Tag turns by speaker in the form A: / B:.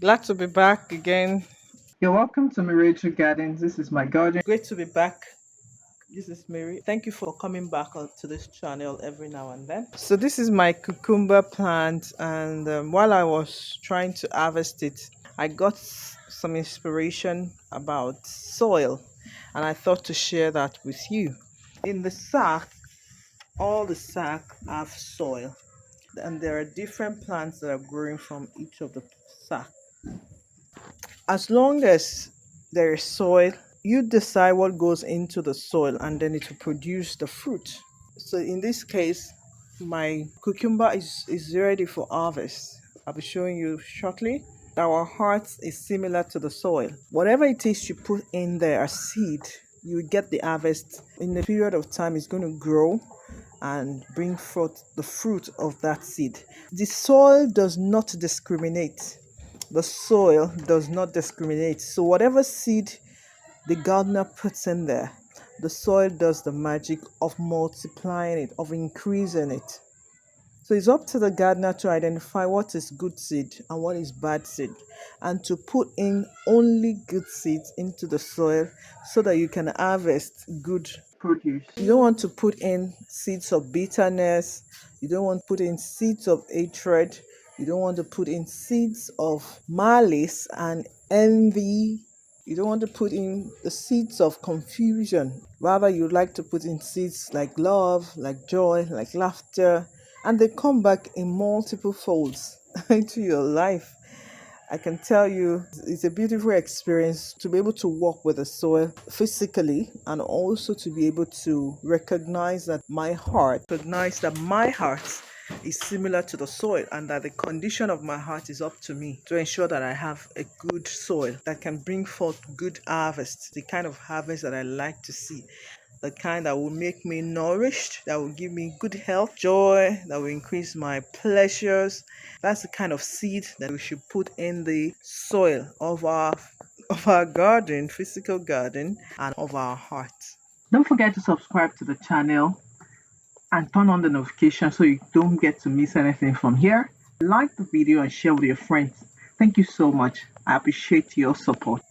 A: Glad to be back again.
B: You're welcome to Mireju Gardens. This is my garden.
A: Great to be back. This is Mary. Thank you for coming back to this channel every now and then. So this is my cucumber plant, and while I was trying to harvest it, I got some inspiration about soil, and I thought to share that with you. In the sack, all the sack have soil, and there are different plants that are growing from each of the sack. As long as there is soil, you decide what goes into the soil and then it will produce the fruit. So in this case, my cucumber is ready for harvest. I'll be showing you shortly. Our heart is similar to the soil. Whatever it is you put in there as seed, you will get the harvest. In a period of time, it's going to grow and bring forth the fruit of that seed. The soil does not discriminate. The soil does not discriminate. So whatever seed the gardener puts in there, the soil does the magic of multiplying it, of increasing it. So it's up to the gardener to identify what is good seed and what is bad seed, and to put in only good seeds into the soil so that you can harvest good produce. You don't want to put in seeds of bitterness, you don't want to put in seeds of hatred, you don't want to put in seeds of malice and envy. You don't want to put in the seeds of confusion. Rather, you like to put in seeds like love, like joy, like laughter, and they come back in multiple folds into your life. I can tell you it's a beautiful experience to be able to walk with the soil physically, and also to be able to recognize that my heart is similar to the soil, and that the condition of my heart is up to me to ensure that I have a good soil that can bring forth good harvest, the kind of harvest that I like to see, the kind that will make me nourished, that will give me good health, joy, that will increase my pleasures. That's the kind of seed that we should put in the soil of our garden, physical garden, and of our heart.
B: Don't forget to subscribe to the channel and turn on the notification so you don't get to miss anything from here. Like the video and share with your friends. Thank you so much. I appreciate your support.